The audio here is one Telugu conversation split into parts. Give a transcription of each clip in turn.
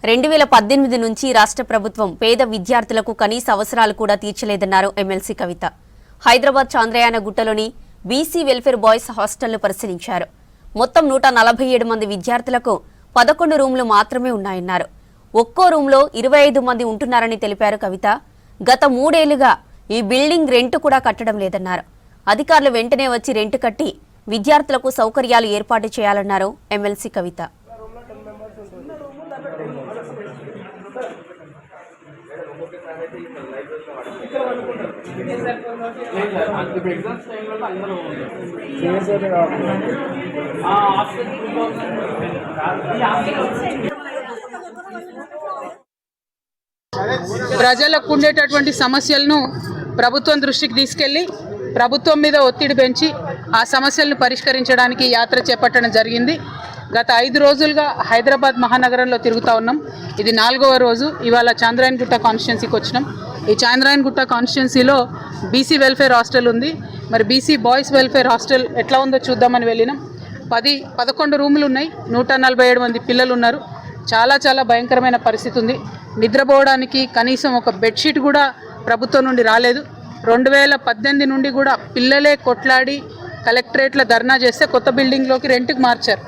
2018 నుంచి రాష్ట్ర ప్రభుత్వం పేద విద్యార్థులకు కనీస అవసరాలు కూడా తీర్చలేదన్నారు ఎమ్మెల్సీ కవిత. హైదరాబాద్ చాంద్రయాన గుట్టలోని బీసీ వెల్ఫేర్ బాయ్స్ హాస్టల్ను పరిశీలించారు. మొత్తం 147 మంది విద్యార్థులకు 11 రూమ్లు మాత్రమే ఉన్నాయన్నారు. ఒక్కో రూమ్లో 25 మంది ఉంటున్నారని తెలిపారు కవిత. గత 3 ఏళ్లుగా ఈ బిల్డింగ్ రెంట్ కూడా కట్టడం లేదన్నారు. అధికారులు వెంటనే వచ్చి రెంట్ కట్టి విద్యార్థులకు సౌకర్యాలు ఏర్పాటు చేయాలన్నారు ఎమ్మెల్సీ కవిత. ప్రజలకు ఉండేటటువంటి సమస్యలను ప్రభుత్వం దృష్టికి తీసుకెళ్లి ప్రభుత్వం మీద ఒత్తిడి పెంచి ఆ సమస్యలను పరిష్కరించడానికి యాత్ర చేపట్టడం జరిగింది. గత 5 రోజులుగా హైదరాబాద్ మహానగరంలో తిరుగుతూ ఉన్నాం. ఇది 4వ రోజు. ఇవాళ చాంద్రాయణగుట్ట కాన్స్టిట్యున్సీకి వచ్చినాం. ఈ చాంద్రాయణగుట్ట కాన్స్టిట్యున్సీలో బీసీ వెల్ఫేర్ హాస్టల్ ఉంది. మరి బీసీ బాయ్స్ వెల్ఫేర్ హాస్టల్ ఎట్లా ఉందో చూద్దామని వెళ్ళినాం. 11 రూములు ఉన్నాయి. 147 మంది పిల్లలు ఉన్నారు. చాలా భయంకరమైన పరిస్థితి ఉంది. నిద్రపోవడానికి కనీసం ఒక బెడ్షీట్ కూడా ప్రభుత్వం నుండి రాలేదు. 2018 నుండి కూడా పిల్లలే కొట్లాడి కలెక్టరేట్లో ధర్నా చేస్తే కొత్త బిల్డింగ్లోకి రెంట్కి మార్చారు.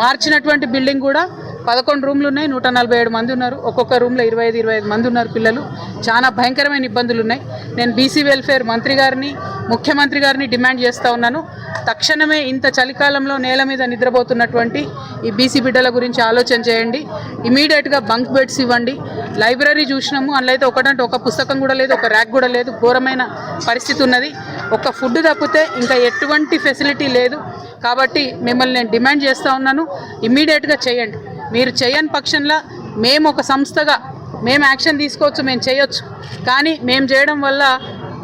మార్చినటువంటి బిల్డింగ్ కూడా 11 రూమ్లు ఉన్నాయి. 147 మంది ఉన్నారు. ఒక్కొక్క రూమ్లో 25 మంది ఉన్నారు పిల్లలు. చాలా భయంకరమైన ఇబ్బందులు ఉన్నాయి. నేను బీసీ వెల్ఫేర్ మంత్రి గారిని, ముఖ్యమంత్రి గారిని డిమాండ్ చేస్తూ ఉన్నాను. తక్షణమే ఇంత చలికాలంలో నేల మీద నిద్రపోతున్నటువంటి ఈ బీసీ బిడ్డల గురించి ఆలోచన చేయండి. ఇమీడియట్గా బంక్ బెడ్స్ ఇవ్వండి. లైబ్రరీ చూసినాము, అందులో అయితే ఒకటంటే ఒక పుస్తకం కూడా లేదు, ఒక ర్యాక్ కూడా లేదు. ఘోరమైన పరిస్థితి ఉన్నది. ఒక ఫుడ్ తప్పితే ఇంకా ఎటువంటి ఫెసిలిటీ లేదు. కాబట్టి మిమ్మల్ని నేను డిమాండ్ చేస్తూ ఉన్నాను, ఇమీడియట్గా చేయండి. మీరు చేయని పక్షంలో మేము ఒక సంస్థగా మేము యాక్షన్ తీసుకోవచ్చు, మేము చేయొచ్చు. కానీ మేము చేయడం వల్ల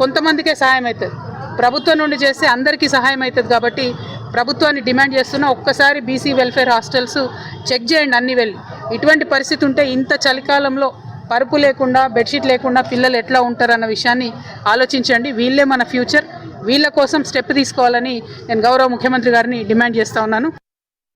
కొంతమందికే సహాయం అవుతుంది. ప్రభుత్వం నుండి చేస్తే అందరికీ సహాయం అవుతుంది. కాబట్టి ప్రభుత్వాన్ని డిమాండ్ చేస్తున్నా, ఒక్కసారి బీసీ వెల్ఫేర్ హాస్టల్స్ చెక్ చేయండి అన్ని వెళ్ళి. ఇటువంటి పరిస్థితి ఉంటే ఇంత చలికాలంలో పరుపు లేకుండా బెడ్షీట్ లేకుండా పిల్లలు ఎట్లా ఉంటారన్న విషయాన్ని ఆలోచించండి. వీళ్ళే మన ఫ్యూచర్. వీళ్ళ కోసం స్టెప్ తీసుకోవాలని నేను గౌరవ ముఖ్యమంత్రి గారిని డిమాండ్ చేస్తూ ఉన్నాను.